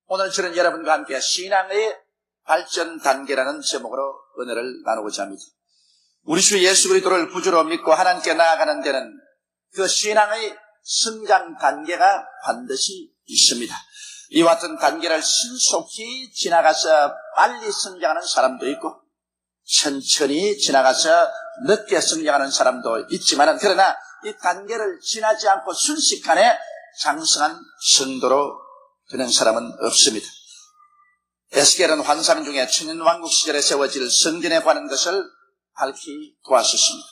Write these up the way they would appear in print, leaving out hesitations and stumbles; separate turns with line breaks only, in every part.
오늘 저는 여러분과 함께 신앙의 발전 단계라는 제목으로 은혜를 나누고자 합니다. 우리 주 예수 그리스도를 구주로 믿고 하나님께 나아가는 데는 그 신앙의 성장 단계가 반드시 있습니다. 이와 같은 단계를 신속히 지나가서 빨리 성장하는 사람도 있고 천천히 지나가서 늦게 성장하는 사람도 있지만 그러나 이 단계를 지나지 않고 순식간에 장성한 성도로 되는 사람은 없습니다. 에스겔은 환상 중에 천년왕국 시절에 세워질 성전에 관한 것을 밝히 보았었습니다.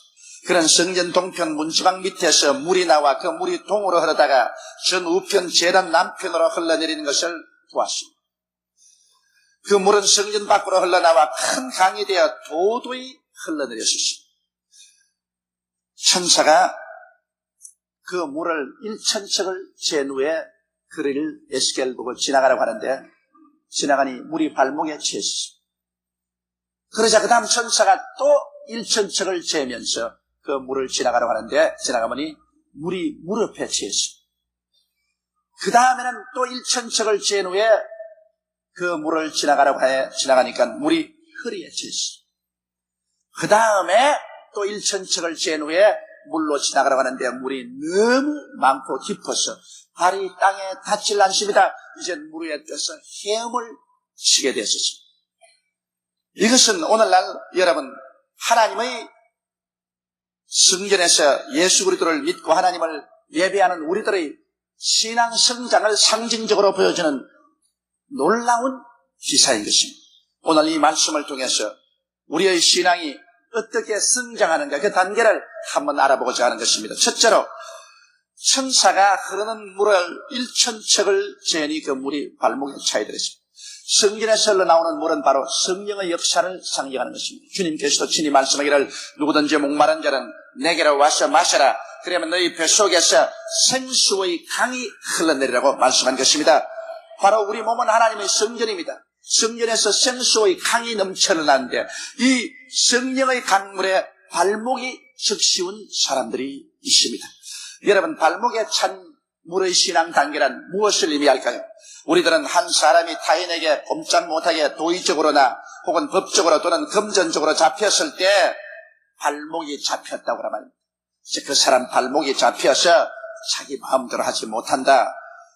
그런 성전 동편 문지방 밑에서 물이 나와 그 물이 동으로 흐르다가 전 우편 제단 남편으로 흘러내리는 것을 보았습니다. 그 물은 성전 밖으로 흘러나와 큰 강이 되어 도도히 흘러내렸습니다. 천사가 그 물을 1000척을 잰 후에 그를 에스겔 보고 지나가라고 하는데 지나가니 물이 발목에 채였습니다. 그러자 그 다음 천사가 또 1000척을 재면서 그 물을 지나가라고 하는데 지나가보니 물이 무릎에 채였습니다. 그 다음에는 또 1000척을 잰 후에 그 물을 지나가니까 물이 허리에 채였습니다. 그 다음에 또 1000척을 잰 후에 물로 지나가라고 하는데 물이 너무 많고 깊어서 발이 땅에 닿질 않습니다. 이제 물 위에 떠서 헤엄을 치게 됐었습니다. 이것은 오늘날 여러분 하나님의 성전에서 예수 그리스도를 믿고 하나님을 예배하는 우리들의 신앙 성장을 상징적으로 보여주는 놀라운 기사인 것입니다. 오늘 이 말씀을 통해서 우리의 신앙이 어떻게 성장하는가 그 단계를 한번 알아보고자 하는 것입니다. 첫째로 천사가 흐르는 물을 1000척을 재니 그 물이 발목에 차이들었습니다. 성전에서 흘러나오는 물은 바로 성령의 역사를 상징하는 것입니다. 주님께서도 친히 말씀하기를 누구든지 목마른 자는 내게로 와서 마셔라. 그러면 너희 뱃속에서 생수의 강이 흘러내리라고 말씀한 것입니다. 바로 우리 몸은 하나님의 성전입니다. 성전에서 생수의 강이 넘쳐 흘러나는데 이 성령의 강물에 발목이 적시운 사람들이 있습니다. 여러분 발목에 찬 물의 신앙 단계란 무엇을 의미할까요? 우리들은 한 사람이 타인에게 꼼짝 못하게 도의적으로나 혹은 법적으로 또는 금전적으로 잡혔을 때 발목이 잡혔다고 하는 말입니다. 그 사람 발목이 잡혀서 자기 마음대로 하지 못한다.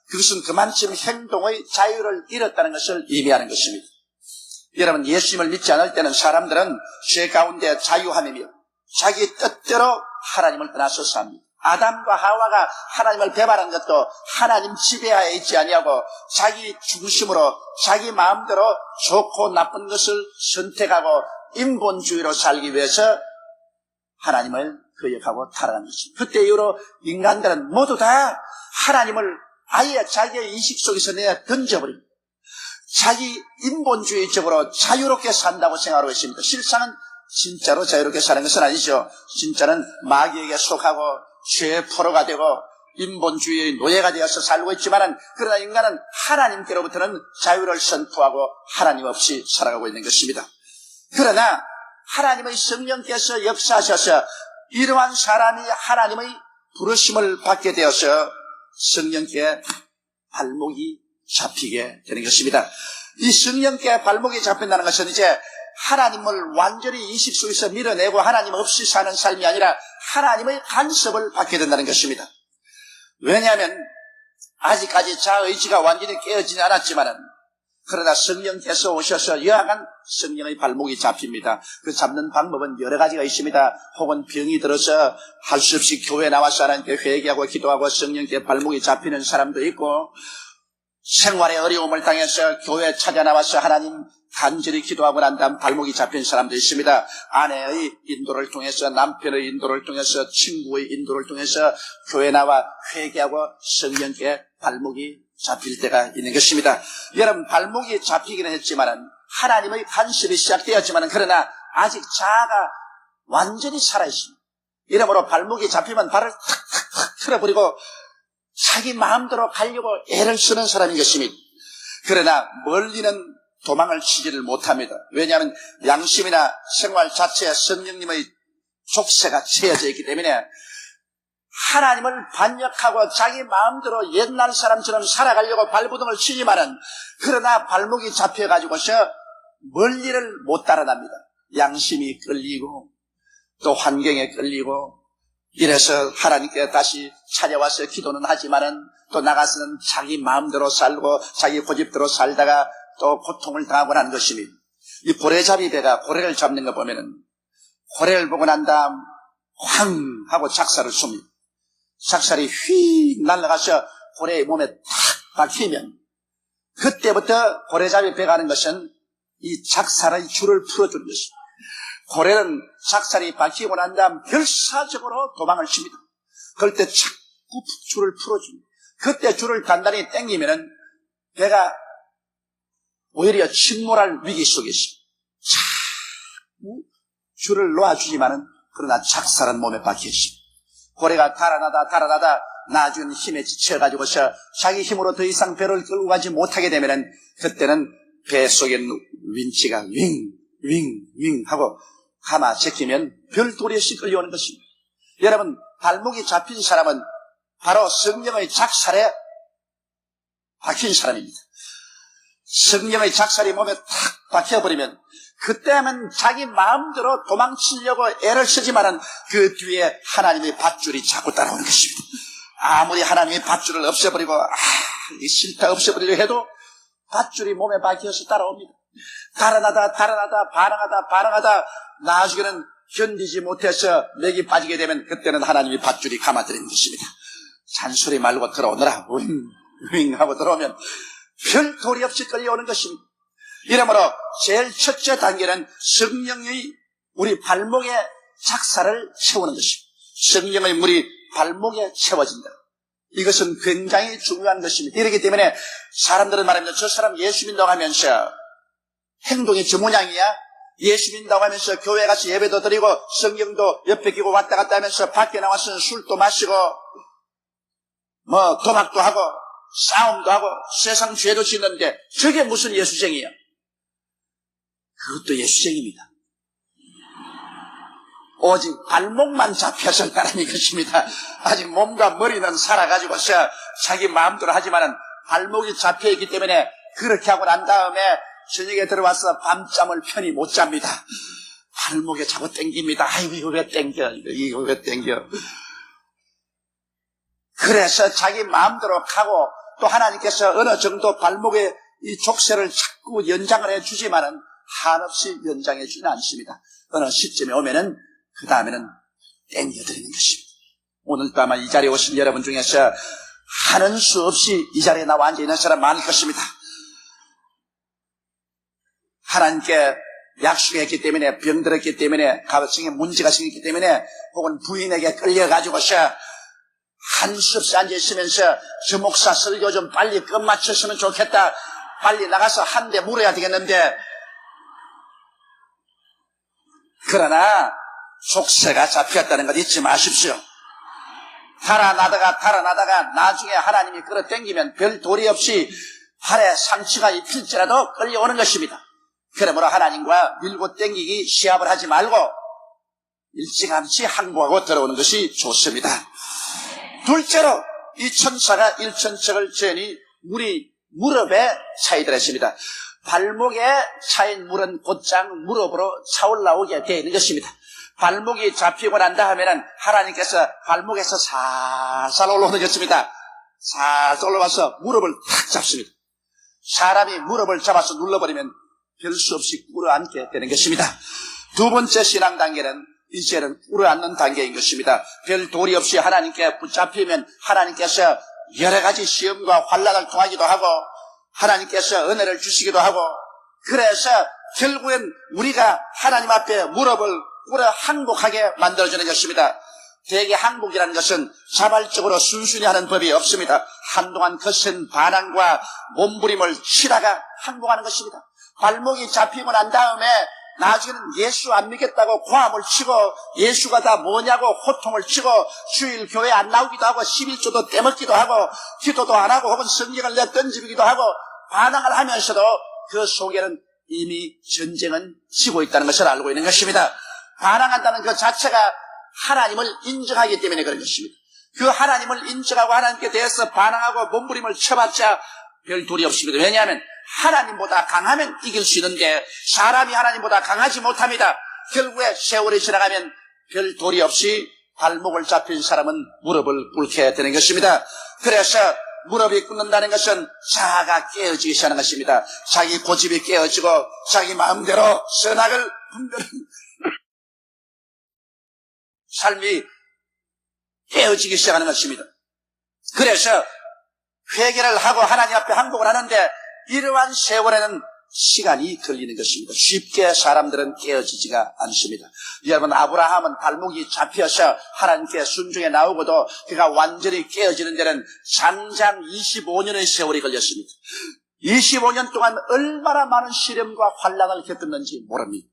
그것은 그만큼 행동의 자유를 잃었다는 것을 의미하는 것입니다. 여러분 예수님을 믿지 않을 때는 사람들은 죄 가운데 자유함이며 자기 뜻대로 하나님을 떠나서 삽니다. 아담과 하와가 하나님을 배반한 것도 하나님 지배하에 있지 아니하고 자기 중심으로 자기 마음대로 좋고 나쁜 것을 선택하고 인본주의로 살기 위해서 하나님을 거역하고 타락한 것입니다. 그때 이후로 인간들은 모두 다 하나님을 아예 자기의 인식 속에서 내어 던져버립니다. 자기 인본주의적으로 자유롭게 산다고 생각하고 있습니다. 실상은 진짜로 자유롭게 사는 것은 아니죠. 진짜는 마귀에게 속하고 죄의 포로가 되고 인본주의의 노예가 되어서 살고 있지만 그러나 인간은 하나님께로부터는 자유를 선포하고 하나님 없이 살아가고 있는 것입니다. 그러나 하나님의 성령께서 역사하셔서 이러한 사람이 하나님의 부르심을 받게 되어서 성령께 발목이 잡히게 되는 것입니다. 이 성령께 발목이 잡힌다는 것은 이제 하나님을 완전히 인식 속에서 밀어내고 하나님 없이 사는 삶이 아니라 하나님의 간섭을 받게 된다는 것입니다. 왜냐하면 아직까지 자의지가 완전히 깨어지지 않았지만은 그러나 성령께서 오셔서 여하간 성령의 발목이 잡힙니다. 그 잡는 방법은 여러 가지가 있습니다. 혹은 병이 들어서 할 수 없이 교회 나와서 하나님께 회개하고 기도하고 성령께 발목이 잡히는 사람도 있고 생활의 어려움을 당해서 교회 찾아 나와서 하나님 간절히 기도하고 난 다음 발목이 잡힌 사람도 있습니다. 아내의 인도를 통해서 남편의 인도를 통해서 친구의 인도를 통해서 교회 나와 회개하고 성령께 발목이 잡힐 때가 있는 것입니다. 여러분 발목이 잡히기는 했지만 하나님의 간섭이 시작되었지만 그러나 아직 자아가 완전히 살아있습니다. 이러므로 발목이 잡히면 발을 탁탁탁 틀어버리고 자기 마음대로 가려고 애를 쓰는 사람인 것입니다. 그러나 멀리는 도망을 치지를 못합니다. 왜냐하면 양심이나 생활 자체에 성령님의 족쇄가 채워져 있기 때문에 하나님을 반역하고 자기 마음대로 옛날 사람처럼 살아가려고 발버둥을 치지만은 그러나 발목이 잡혀가지고서 멀리를 못 따라답니다. 양심이 끌리고 또 환경에 끌리고 이래서 하나님께 다시 찾아와서 기도는 하지만은 또 나가서는 자기 마음대로 살고 자기 고집대로 살다가 또 고통을 당하고 하는 것입니다. 이 고래잡이 배가 고래를 잡는 거 보면은 고래를 보고 난 다음 황 하고 작살을 쏩니다. 작살이 휙 날아가서 고래의 몸에 탁 박히면 그때부터 고래잡이 배가 하는 것은 이 작살의 줄을 풀어주는 것입니다. 고래는 작살이 박히고 난 다음 결사적으로 도망을 칩니다. 그럴 때 자꾸 줄을 풀어줍니다. 그때 줄을 단단히 당기면은 배가 오히려 침몰할 위기 속에 있습니다. 자꾸 줄을 놓아주지만은 그러나 작살은 몸에 박혀 있습니다. 고래가 달아나다 나중에는 힘에 지쳐가지고서 자기 힘으로 더 이상 배를 끌고 가지 못하게 되면은 그때는 배 속에 윈치가 윙 하고 감아 제끼면 별도리 없이 끌려오는 것입니다. 여러분, 발목이 잡힌 사람은 바로 성령의 작살에 박힌 사람입니다. 성령의 작살이 몸에 탁 박혀버리면 그때는 자기 마음대로 도망치려고 애를 쓰지만은 그 뒤에 하나님의 밧줄이 자꾸 따라오는 것입니다. 아무리 하나님의 밧줄을 없애버리고 싫다 없애버리려 해도 밧줄이 몸에 박혀서 따라옵니다. 달아나다 반항하다 나중에는 견디지 못해서 맥이 빠지게 되면 그때는 하나님의 밧줄이 감아들이는 것입니다. 잔소리 말고 들어오너라 윙 하고 들어오면 별 도리 없이 끌려오는 것입니다. 이러므로 제일 첫째 단계는 성령의 우리 발목에 작살을 채우는 것입니다. 성령의 물이 발목에 채워진다. 이것은 굉장히 중요한 것입니다. 이렇기 때문에 사람들은 말합니다. 저 사람 예수 믿는다고 하면서 행동이 저 모양이야? 예수 믿는다고 하면서 교회 가서 예배도 드리고 성경도 옆에 끼고 왔다 갔다 하면서 밖에 나와서 술도 마시고 도박도 하고 싸움도 하고 세상 죄도 짓는데 저게 무슨 예수쟁이야? 그것도 예수쟁입니다. 오직 발목만 잡혀서 따르는 것입니다. 아직 몸과 머리는 살아가지고서 자기 마음대로 하지만은 발목이 잡혀있기 때문에 그렇게 하고 난 다음에 저녁에 들어와서 밤잠을 편히 못 잡니다. 발목에 잡아 당깁니다. 아이고 이거 왜 당겨? 이거 왜 당겨? 그래서 자기 마음대로 하고 또 하나님께서 어느 정도 발목에 이 족쇄를 자꾸 연장을 해주지만은 한없이 연장해 주지는 않습니다. 어느 시점에 오면은 그 다음에는 땡겨드리는 것입니다. 오늘도 아마 이 자리에 오신 여러분 중에서 하는 수 없이 이 자리에 나와 앉아있는 사람 많을 것입니다. 하나님께 약속했기 때문에 병들었기 때문에 가정에 문제가 생겼기 때문에 혹은 부인에게 끌려가지고서 한 수 없이 앉아있으면서 저 목사 설교 좀 빨리 끝마쳤으면 좋겠다. 빨리 나가서 한 대 물어야 되겠는데 그러나 족쇄가 잡혔다는 것 잊지 마십시오. 달아나다가 나중에 하나님이 끌어당기면 별 도리 없이 팔에 상처가 입힐지라도 끌려오는 것입니다. 그러므로 하나님과 밀고 당기기 시합을 하지 말고 일찌감치 항복하고 들어오는 것이 좋습니다. 둘째로 이 천사가 일천척을 지으니 물이 무릎에 차이더라 했습니다. 발목에 차인 물은 곧장 무릎으로 차올라오게 되어 있는 것입니다. 발목이 잡히고 난다 하면은 하나님께서 발목에서 살살 올라오는 것입니다. 살살 올라와서 무릎을 탁 잡습니다. 사람이 무릎을 잡아서 눌러버리면 별 수 없이 꿇어앉게 되는 것입니다. 두 번째 신앙 단계는 이제는 꿇어앉는 단계인 것입니다. 별 도리 없이 하나님께 붙잡히면 하나님께서 여러 가지 시험과 환난을 통하기도 하고 하나님께서 은혜를 주시기도 하고 그래서 결국엔 우리가 하나님 앞에 무릎을 꿇어 항복하게 만들어주는 것입니다. 대개 항복이라는 것은 자발적으로 순순히 하는 법이 없습니다. 한동안 거센 반항과 몸부림을 치다가 항복하는 것입니다. 발목이 잡히고 난 다음에 나중에는 예수 안 믿겠다고 고함을 치고 예수가 다 뭐냐고 호통을 치고 주일 교회 안 나오기도 하고 11조도 떼먹기도 하고 기도도 안 하고 혹은 성경을 내던지기도 하고 반항을 하면서도 그 속에는 이미 전쟁은 지고 있다는 것을 알고 있는 것입니다. 반항한다는 그 자체가 하나님을 인정하기 때문에 그런 것입니다. 그 하나님을 인정하고 하나님께 대해서 반항하고 몸부림을 쳐봤자 별 도리 없습니다. 왜냐하면 하나님보다 강하면 이길 수 있는데 사람이 하나님보다 강하지 못합니다. 결국에 세월이 지나가면 별 도리 없이 발목을 잡힌 사람은 무릎을 꿇게 되는 것입니다. 그래서 무릎이 꿇는다는 것은 자아가 깨어지기 시작하는 것입니다. 자기 고집이 깨어지고 자기 마음대로 선악을 분별하는 삶이 깨어지기 시작하는 것입니다. 그래서 회개를 하고 하나님 앞에 항복을 하는데 이러한 세월에는 시간이 걸리는 것입니다. 쉽게 사람들은 깨어지지가 않습니다. 여러분, 아브라함은 발목이 잡혀서 하나님께 순종해 나오고도 그가 완전히 깨어지는 데는 장장 25년의 세월이 걸렸습니다. 25년 동안 얼마나 많은 시련과 환난을 겪었는지 모릅니다.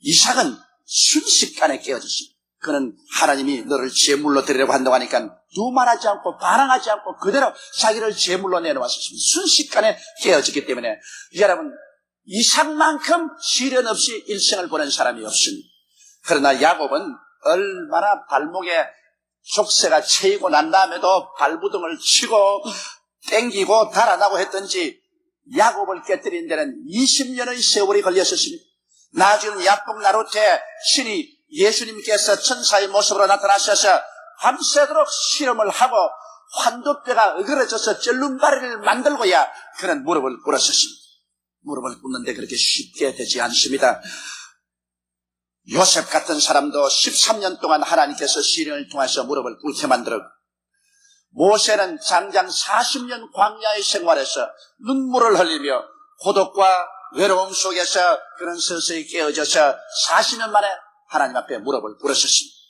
이삭은 순식간에 깨어졌습니다. 그는 하나님이 너를 제물로 드리려고 한다고 하니까 두말하지 않고 반항하지 않고 그대로 자기를 제물로 내놓았습니다. 순식간에 깨어졌기 때문에 여러분, 이삭만큼 시련 없이 일생을 보낸 사람이 없습니다. 그러나 야곱은 얼마나 발목에 족쇄가 채이고 난 다음에도 발부둥을 치고 땡기고 달아나고 했던지 야곱을 깨뜨린 데는 20년의 세월이 걸렸었습니다. 나중에 야복 나루테 신이 예수님께서 천사의 모습으로 나타나셔서 밤새도록 실험을 하고 환도뼈가 어그러져서 쩔눈바리를 만들고야 그는 무릎을 꿇었습니다. 무릎을 꿇는데 그렇게 쉽게 되지 않습니다. 요셉 같은 사람도 13년 동안 하나님께서 시련을 통해서 무릎을 꿇게 만들었고, 모세는 장장 40년 광야의 생활에서 눈물을 흘리며 고독과 외로움 속에서 그는 서서히 깨어져서 40년 만에 하나님 앞에 무릎을 꿇었습니다.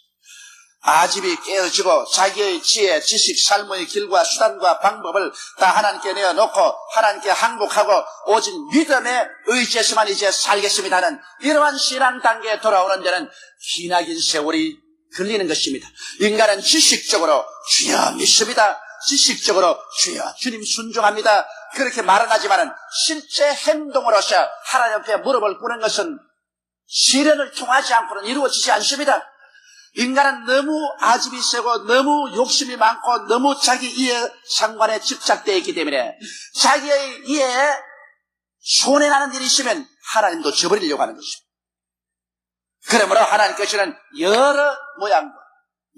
아집이 깨어지고 자기의 지혜, 지식, 삶의 길과 수단과 방법을 다 하나님께 내어놓고 하나님께 항복하고 오직 믿음의 의지에서만 이제 살겠습니다 하는 이러한 신앙 단계에 돌아오는 데는 기나긴 세월이 걸리는 것입니다. 인간은 지식적으로 주여 믿습니다. 지식적으로 주여 주님 순종합니다. 그렇게 말은 하지만은 실제 행동으로서 하나님 앞에 무릎을 꿇는 것은 시련을 통하지 않고는 이루어지지 않습니다. 인간은 너무 아집이 세고 너무 욕심이 많고 너무 자기 이해 상관에 집착되어 있기 때문에 자기의 이해에 손해나는 일이 있으면 하나님도 저버리려고 하는 것입니다. 그러므로 하나님께서는 여러 모양과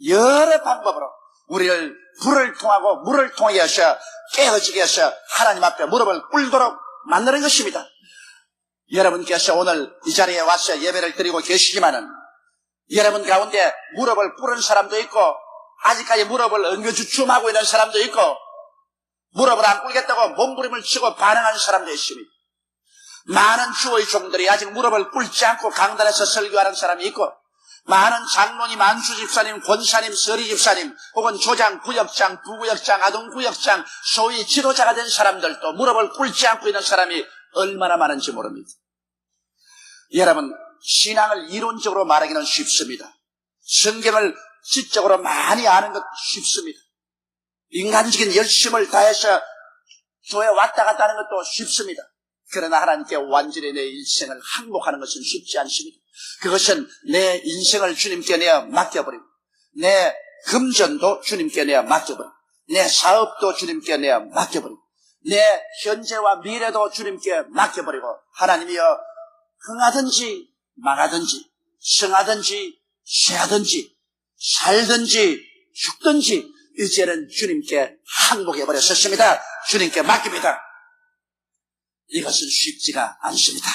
여러 방법으로 우리를 불을 통하고 물을 통해서 깨어지게 해서 하나님 앞에 무릎을 꿇도록 만드는 것입니다. 여러분께서 오늘 이 자리에 와서 예배를 드리고 계시지만은 여러분 가운데 무릎을 꿇은 사람도 있고 아직까지 무릎을 엉겨주춤하고 있는 사람도 있고 무릎을 안 꿇겠다고 몸부림을 치고 반항하는 사람도 있습니다. 많은 주의 종들이 아직 무릎을 꿇지 않고 강단에서 설교하는 사람이 있고 많은 장로님, 안수 집사님, 권사님, 서리 집사님 혹은 조장, 구역장, 부구역장, 아동구역장 소위 지도자가 된 사람들도 무릎을 꿇지 않고 있는 사람이 얼마나 많은지 모릅니다. 여러분, 신앙을 이론적으로 말하기는 쉽습니다. 성경을 지적으로 많이 아는 것 쉽습니다. 인간적인 열심을 다해서 교회 왔다 갔다 하는 것도 쉽습니다. 그러나 하나님께 완전히 내 인생을 항복하는 것은 쉽지 않습니다. 그것은 내 인생을 주님께 내어 맡겨버리고 내 금전도 주님께 내어 맡겨버리고 내 사업도 주님께 내어 맡겨버리고 내 현재와 미래도 주님께 맡겨버리고 하나님이여 흥하든지 망하든지 성하든지 쇠하든지 살든지 죽든지 이제는 주님께 항복해버렸습니다. 주님께 맡깁니다. 이것은 쉽지가 않습니다.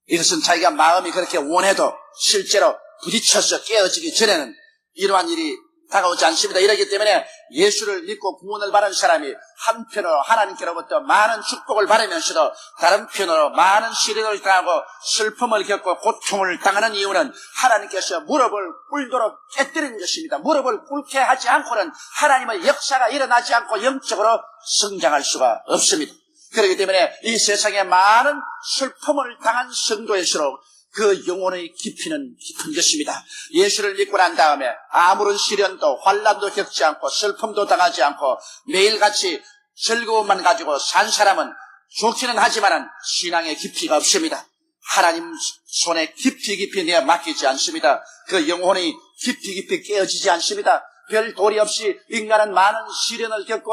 이것은 자기가 마음이 그렇게 원해도 실제로 부딪혀서 깨어지기 전에는 이러한 일이 다가오지 않습니다. 이러기 때문에 예수를 믿고 구원을 받은 사람이 한편으로 하나님께로부터 많은 축복을 받으면서도 다른 편으로 많은 시련을 당하고 슬픔을 겪고 고통을 당하는 이유는 하나님께서 무릎을 꿇도록 깨뜨리는 것입니다. 무릎을 꿇게 하지 않고는 하나님의 역사가 일어나지 않고 영적으로 성장할 수가 없습니다. 그렇기 때문에 이 세상에 많은 슬픔을 당한 성도일수록 그 영혼의 깊이는 깊은 것입니다. 예수를 믿고 난 다음에 아무런 시련도 환난도 겪지 않고 슬픔도 당하지 않고 매일같이 즐거움만 가지고 산 사람은 좋기는 하지만 신앙의 깊이가 없습니다. 하나님 손에 깊이 내어 맡기지 않습니다. 그 영혼이 깊이 깨어지지 않습니다. 별 도리 없이 인간은 많은 시련을 겪고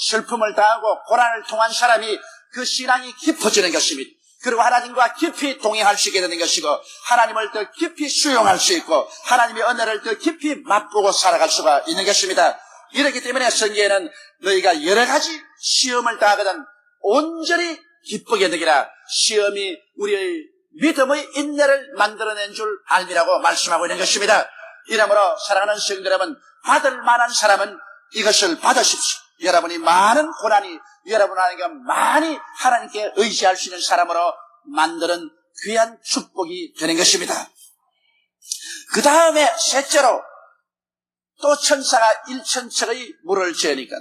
슬픔을 당하고 고난을 통한 사람이 그 신앙이 깊어지는 것입니다. 그리고 하나님과 깊이 동행할 수 있게 되는 것이고 하나님을 더 깊이 수용할 수 있고 하나님의 은혜를 더 깊이 맛보고 살아갈 수가 있는 것입니다. 이렇기 때문에 성경에는 너희가 여러 가지 시험을 당하거든 온전히 기쁘게 되기라. 시험이 우리의 믿음의 인내를 만들어낸 줄 알미라고 말씀하고 있는 것입니다. 이러므로 사랑하는 성도 여러분, 받을 만한 사람은 이것을 받으십시오. 여러분이 많은 고난이 여러분에게 많이 하나님께 의지할 수 있는 사람으로 만드는 귀한 축복이 되는 것입니다. 그 다음에 셋째로 또 천사가 1천척의 물을 재니까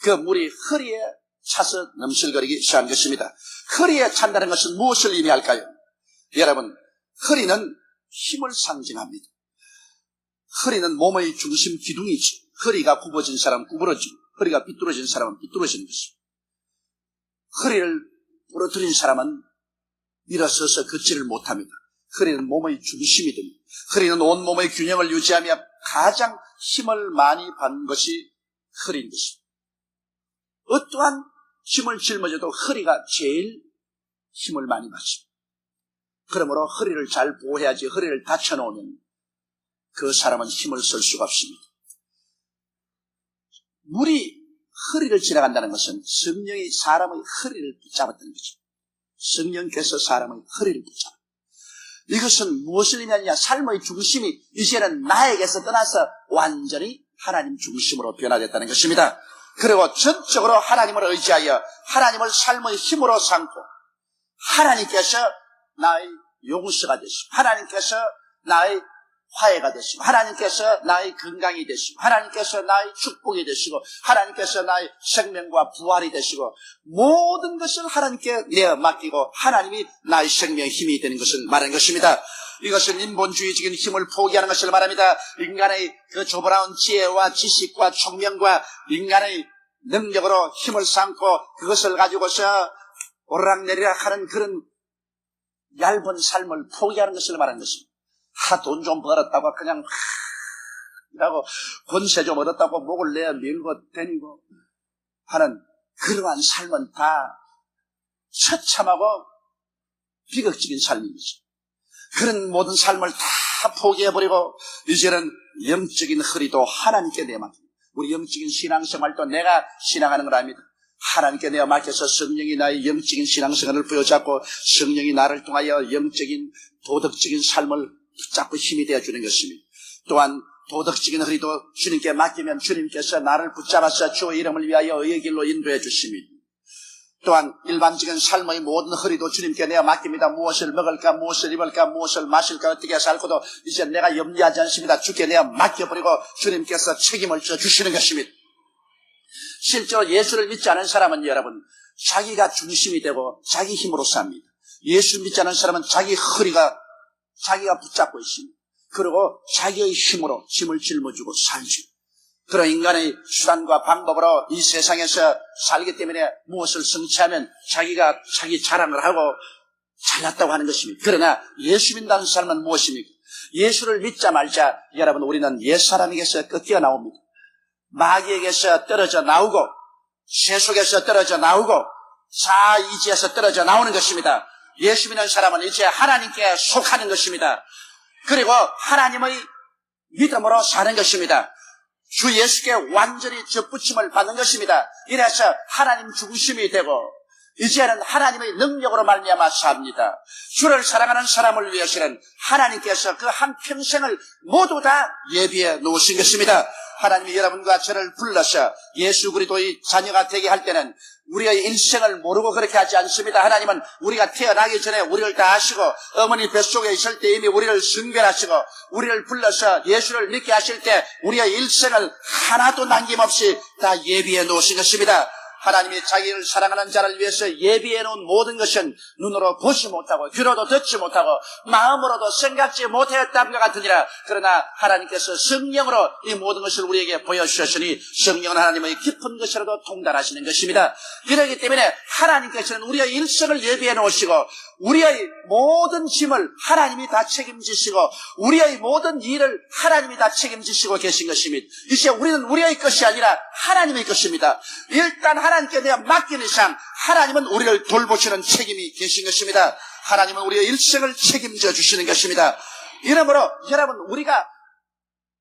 그 물이 허리에 차서 넘실거리기 시작한 것입니다. 허리에 찬다는 것은 무엇을 의미할까요? 여러분, 허리는 힘을 상징합니다. 허리는 몸의 중심 기둥이죠. 허리가 굽어진 사람은 구부러지고 허리가 삐뚤어진 사람은 삐뚤어지는 것입니다. 허리를 부러뜨린 사람은 일어서서 걷지를 못합니다. 허리는 몸의 중심이 됩니다. 허리는 온몸의 균형을 유지하며 가장 힘을 많이 받는 것이 허리인 것입니다. 어떠한 힘을 짊어져도 허리가 제일 힘을 많이 받습니다. 그러므로 허리를 잘 보호해야지 허리를 다쳐놓으면 그 사람은 힘을 쓸 수가 없습니다. 물이 허리를 지나간다는 것은 성령이 사람의 허리를 붙잡았다는 거죠. 성령께서 사람의 허리를 붙잡았다. 이것은 무엇을 의미하느냐? 삶의 중심이 이제는 나에게서 떠나서 완전히 하나님 중심으로 변화됐다는 것입니다. 그리고 전적으로 하나님을 의지하여 하나님을 삶의 힘으로 삼고 하나님께서 나의 용서가 되시고 하나님께서 나의 화해가 되시고 하나님께서 나의 건강이 되시고 하나님께서 나의 축복이 되시고 하나님께서 나의 생명과 부활이 되시고 모든 것을 하나님께 내어 맡기고 하나님이 나의 생명 힘이 되는 것을 말하는 것입니다. 이것은 인본주의적인 힘을 포기하는 것을 말합니다. 인간의 그 조보라운 지혜와 지식과 총명과 인간의 능력으로 힘을 삼고 그것을 가지고서 오르락내리락 하는 그런 얇은 삶을 포기하는 것을 말하는 것입니다. 돈 좀 벌었다고 그냥 이라고 권세 좀 얻었다고 목을 내어 밀고 다니고 하는 그러한 삶은 다 처참하고 비극적인 삶입니다. 그런 모든 삶을 다 포기해버리고 이제는 영적인 허리도 하나님께 내맡깁니다. 우리 영적인 신앙생활도 내가 신앙하는 걸 압니다. 하나님께 내어 맡겨서 성령이 나의 영적인 신앙생활을 부여잡고 성령이 나를 통하여 영적인 도덕적인 삶을 붙잡고 힘이 되어주는 것입니다. 또한 도덕적인 허리도 주님께 맡기면 주님께서 나를 붙잡아서 주의 이름을 위하여 의의 길로 인도해 주십니다. 또한 일반적인 삶의 모든 허리도 주님께 내어 맡깁니다. 무엇을 먹을까, 무엇을 입을까, 무엇을 마실까, 어떻게 살고도 이제 내가 염려하지 않습니다. 주께 내어 맡겨버리고 주님께서 책임을 져주시는 것입니다. 실제로 예수를 믿지 않은 사람은 여러분 자기가 중심이 되고 자기 힘으로 삽니다. 예수 믿지 않은 사람은 자기 허리가 자기가 붙잡고 있습니다. 그리고 자기의 힘으로 짐을 짊어지고 살죠. 그런 인간의 수단과 방법으로 이 세상에서 살기 때문에 무엇을 성취하면 자기가 자기 자랑을 하고 잘났다고 하는 것입니다. 그러나 예수 믿는 사람은 무엇입니까? 예수를 믿자 말자 여러분 우리는 옛사람에게서 꺾여 나옵니다. 마귀에게서 떨어져 나오고 세속에서 떨어져 나오고 자의지에서 떨어져 나오는 것입니다. 예수 믿는 사람은 이제 하나님께 속하는 것입니다. 그리고 하나님의 믿음으로 사는 것입니다. 주 예수께 완전히 접붙임을 받는 것입니다. 이래서 하나님 중심이 되고 이제는 하나님의 능력으로 말미암아 삽니다. 주를 사랑하는 사람을 위해서는 하나님께서 그 한평생을 모두 다 예비해 놓으신 것입니다. 하나님이 여러분과 저를 불러서 예수 그리스도의 자녀가 되게 할 때는 우리의 일생을 모르고 그렇게 하지 않습니다. 하나님은 우리가 태어나기 전에 우리를 다 아시고 어머니 뱃속에 있을 때 이미 우리를 선별하시고 우리를 불러서 예수를 믿게 하실 때 우리의 일생을 하나도 남김없이 다 예비해 놓으신 것입니다. 하나님이 자기를 사랑하는 자를 위해서 예비해 놓은 모든 것은 눈으로 보지 못하고 귀로도 듣지 못하고 마음으로도 생각지 못했다는 것 같으니라. 그러나 하나님께서 성령으로 이 모든 것을 우리에게 보여주셨으니 성령은 하나님의 깊은 것이라도 통달하시는 것입니다. 그렇기 때문에 하나님께서는 우리의 일생을 예비해 놓으시고 우리의 모든 짐을 하나님이 다 책임지시고 우리의 모든 일을 하나님이 다 책임지시고 계신 것입니다. 이제 우리는 우리의 것이 아니라 하나님의 것입니다. 일단 하나님께 내가 맡긴 이상 하나님은 우리를 돌보시는 책임이 계신 것입니다. 하나님은 우리의 일생을 책임져 주시는 것입니다. 이러므로 여러분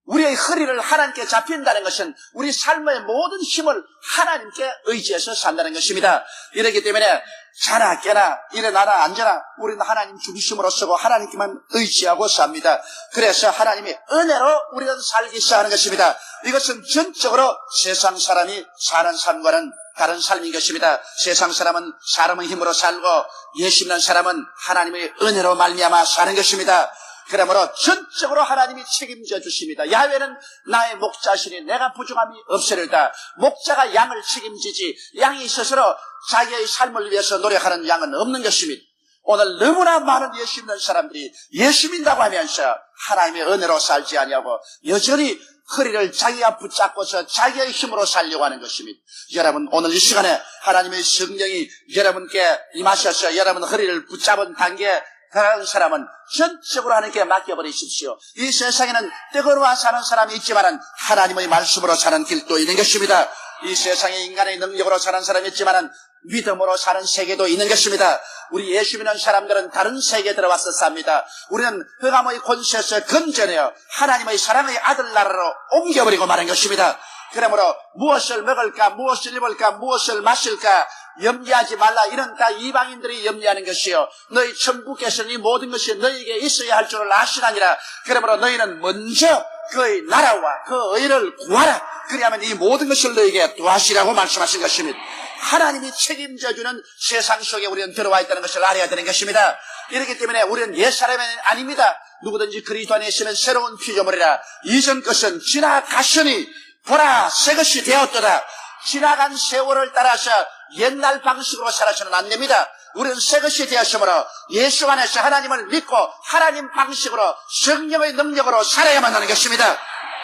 우리의 허리를 하나님께 잡힌다는 것은 우리 삶의 모든 힘을 하나님께 의지해서 산다는 것입니다. 이렇기 때문에 자나 깨나 일어나나 앉아나 우리는 하나님 중심으로 서고 하나님께만 의지하고 삽니다. 그래서 하나님이 은혜로 우리는 살기 시작하는 것입니다. 이것은 전적으로 세상 사람이 사는 삶과는 다른 삶인 것입니다. 세상 사람은 사람의 힘으로 살고 예수 믿는 사람은 하나님의 은혜로 말미암아 사는 것입니다. 그러므로 전적으로 하나님이 책임져 주십니다. 야훼는 나의 목자시니 내가 부족함이 없으리다. 목자가 양을 책임지지 양이 스스로 자기의 삶을 위해서 노력하는 양은 없는 것입니다. 오늘 너무나 많은 예수 믿는 사람들이 예수 믿는다고 하면서 하나님의 은혜로 살지 아니하고 여전히 허리를 자기가 붙잡고서 자기의 힘으로 살려고 하는 것입니다. 여러분 오늘 이 시간에 하나님의 성령이 여러분께 임하셔서 여러분 허리를 붙잡은 단계에 그런 사람은 전적으로 하나님께 맡겨버리십시오. 이 세상에는 뜨거워 사는 사람이 있지만 하나님의 말씀으로 사는 길도 있는 것입니다. 이 세상에 인간의 능력으로 사는 사람이 있지만 믿음으로 사는 세계도 있는 것입니다. 우리 예수 믿는 사람들은 다른 세계에 들어와서 삽니다. 우리는 흑암의 권세에서 건져내어 하나님의 사랑의 아들 나라로 옮겨버리고 마는 것입니다. 그러므로 무엇을 먹을까, 무엇을 입을까, 무엇을 마실까 염려하지 말라. 이런 다 이방인들이 염려하는 것이요. 너희 천국에서는 이 모든 것이 너희에게 있어야 할 줄을 아시나니라. 그러므로 너희는 먼저 그의 나라와 그 의를 구하라. 그리하면 이 모든 것을 너희에게 도하시라고 말씀하신 것입니다. 하나님이 책임져주는 세상 속에 우리는 들어와 있다는 것을 알아야 되는 것입니다. 이렇기 때문에 우리는 옛사람이 아닙니다. 누구든지 그리스도 안에 있으면 새로운 피조물이라. 이전 것은 지나갔으니 보라 새 것이 되었도다. 지나간 세월을 따라서 옛날 방식으로 살아서는 안 됩니다. 우리는 새 것이 되었으므로 예수 안에서 하나님을 믿고 하나님 방식으로 성령의 능력으로 살아야만 하는 것입니다.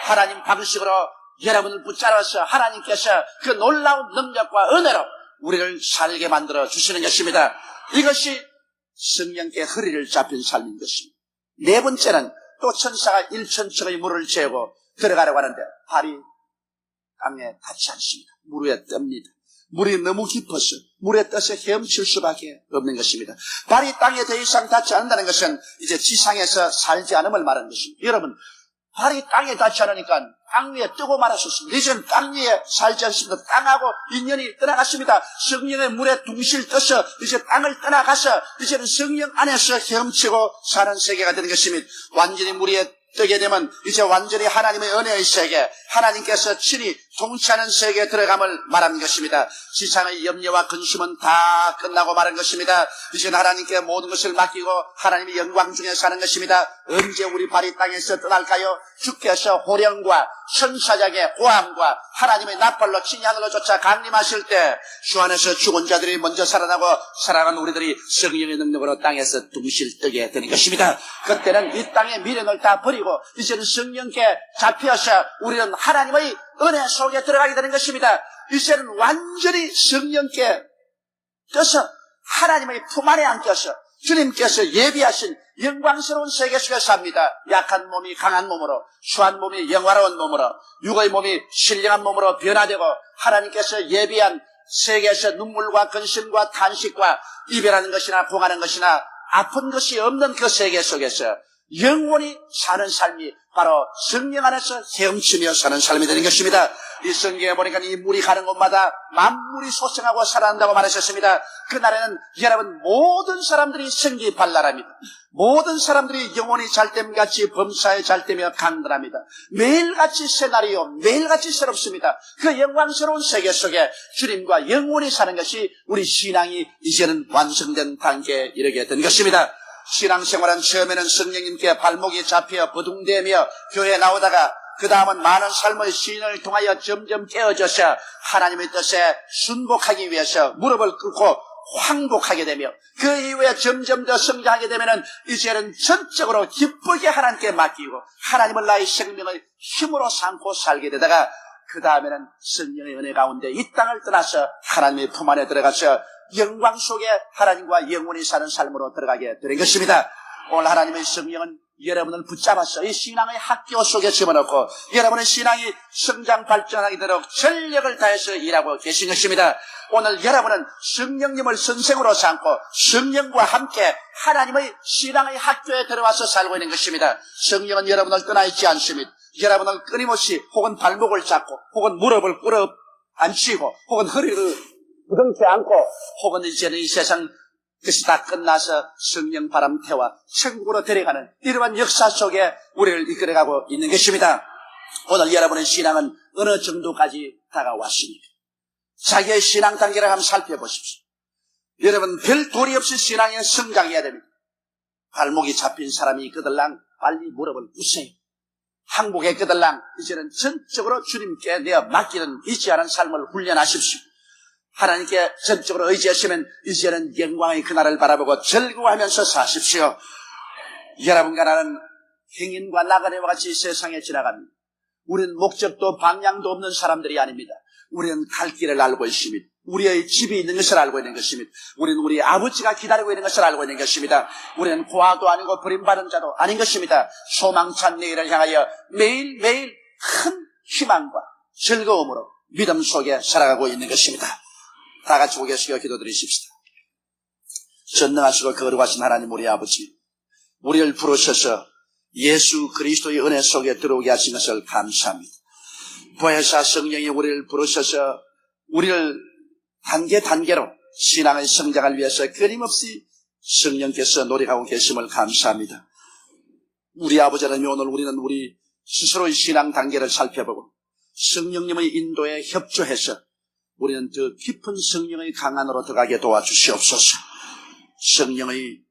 하나님 방식으로 여러분을 붙잡아서 하나님께서 그 놀라운 능력과 은혜로 우리를 살게 만들어 주시는 것입니다. 이것이 성령께 허리를 잡힌 삶인 것입니다. 네 번째는 또 천사가 1,000척의 물을 재고 들어가려고 하는데 발이 땅에 닿지 않습니다. 물에 뜹니다. 물이 너무 깊어서 물에 떠서 헤엄칠 수밖에 없는 것입니다. 발이 땅에 더 이상 닿지 않는다는 것은 이제 지상에서 살지 않음을 말하는 것입니다. 여러분 발이 땅에 닿지 않으니까 땅 위에 뜨고 말았었습니다. 이제는 땅 위에 살지 않습니다. 땅하고 인연이 떠나갔습니다. 성령의 물에 둥실 떠서 이제 땅을 떠나가서 이제는 성령 안에서 헤엄치고 사는 세계가 되는 것입니다. 완전히 물 위에 뜨게 되면 이제 완전히 하나님의 은혜의 세계, 하나님께서 친히 통치하는 세계에 들어감을 말하는 것입니다. 지상의 염려와 근심은 다 끝나고 마는 것입니다. 이제는 하나님께 모든 것을 맡기고 하나님의 영광 중에 사는 것입니다. 언제 우리 발이 땅에서 떠날까요? 주께서 호령과 천사장의 호함과 하나님의 나팔로 친히 하늘로 쫓아 강림하실 때 주 안에서 죽은 자들이 먼저 살아나고 살아간 우리들이 성령의 능력으로 땅에서 둥실 뜨게 되는 것입니다. 그때는 이 땅의 미련을 다 버리고 이제는 성령께 잡혀서 우리는 하나님의 은혜 속에 들어가게 되는 것입니다. 이제는 완전히 성령께 떠서 하나님의 품 안에 안겨서 주님께서 예비하신 영광스러운 세계 속에 삽니다. 약한 몸이 강한 몸으로, 수한 몸이 영화로운 몸으로, 육의 몸이 신령한 몸으로 변화되고 하나님께서 예비한 세계에서 눈물과 근심과 탄식과 이별하는 것이나 봉하는 것이나 아픈 것이 없는 그 세계 속에서 영원히 사는 삶이 바로 성령 안에서 헤엄치며 사는 삶이 되는 것입니다. 이 성경에 보니까 이 물이 가는 곳마다 만물이 소생하고 살아난다고 말하셨습니다. 그날에는 여러분 모든 사람들이 생기발랄합니다. 모든 사람들이 영혼이 잘됨같이 범사에 잘되며 간단합니다. 매일같이 새날이요 매일같이 새롭습니다. 그 영광스러운 세계 속에 주님과 영원히 사는 것이 우리 신앙이 이제는 완성된 단계에 이르게 된 것입니다. 신앙생활은 처음에는 성령님께 발목이 잡혀 버둥대며 교회에 나오다가 그 다음은 많은 삶의 시인을 통하여 점점 깨어져서 하나님의 뜻에 순복하기 위해서 무릎을 꿇고 황복하게 되며 그 이후에 점점 더 성장하게 되면은 이제는 전적으로 기쁘게 하나님께 맡기고 하나님을 나의 생명의 힘으로 삼고 살게 되다가 그 다음에는 성령의 은혜 가운데 이 땅을 떠나서 하나님의 품 안에 들어가서 영광 속에 하나님과 영원히 사는 삶으로 들어가게 되는 것입니다. 오늘 하나님의 성령은 여러분을 붙잡아서 이 신앙의 학교 속에 집어넣고 여러분의 신앙이 성장 발전하게 되도록 전력을 다해서 일하고 계신 것입니다. 오늘 여러분은 성령님을 선생으로 삼고 성령과 함께 하나님의 신앙의 학교에 들어와서 살고 있는 것입니다. 성령은 여러분을 떠나 있지 않습니다. 여러분을 끊임없이 혹은 발목을 잡고 혹은 무릎을 꿇어 앉히고 혹은 허리를 부둥켜 안고 혹은 이제는 이 세상 그것이 다 끝나서 성령 바람 태워 천국으로 데려가는 이러한 역사 속에 우리를 이끌어가고 있는 것입니다. 오늘 여러분의 신앙은 어느 정도까지 다가왔습니까? 자기의 신앙 단계를 한번 살펴보십시오. 여러분 별 도리 없이 신앙에 성장해야 됩니다. 발목이 잡힌 사람이 끄들랑 빨리 무릎을 꿇으세요. 항복에 끄들랑 이제는 전적으로 주님께 내어 맡기는 잊지 않은 삶을 훈련하십시오. 하나님께 전적으로 의지하시면 이제는 영광의 그날을 바라보고 즐거워하면서 사십시오. 여러분과 나는 행인과 나그네와 같이 이 세상에 지나갑니다. 우리는 목적도 방향도 없는 사람들이 아닙니다. 우리는 갈 길을 알고 있습니다. 우리의 집이 있는 것을 알고 있는 것입니다. 우리는 우리 아버지가 기다리고 있는 것을 알고 있는 것입니다. 우리는 고아도 아니고 버림받은 자도 아닌 것입니다. 소망찬 내일을 향하여 매일매일 큰 희망과 즐거움으로 믿음 속에 살아가고 있는 것입니다. 다 같이 고개 숙여 기도드리십시다. 전능하시고 거룩하신 하나님 우리 아버지, 우리를 부르셔서 예수 그리스도의 은혜 속에 들어오게 하신 것을 감사합니다. 보혜사 성령이 우리를 부르셔서 우리를 단계단계로 신앙의 성장을 위해서 끊임없이 성령께서 노력하고 계심을 감사합니다. 우리 아버지라면 오늘 우리는 우리 스스로의 신앙 단계를 살펴보고 성령님의 인도에 협조해서 우리는 더 깊은 성령의 강안으로 들어가게 도와주시옵소서. 성령의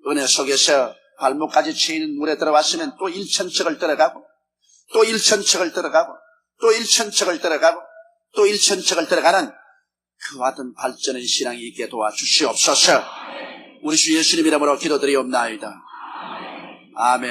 은혜 속에서 발목까지 채이는 물에 들어왔으면 또 1,000척을 들어가고 또 1,000척을 들어가고 또 1,000척을 들어가고 또 1,000척을 들어가는 그와 같은 발전의 신앙이 있게 도와주시옵소서. 우리 주 예수님 이름으로 기도드리옵나이다. 아멘.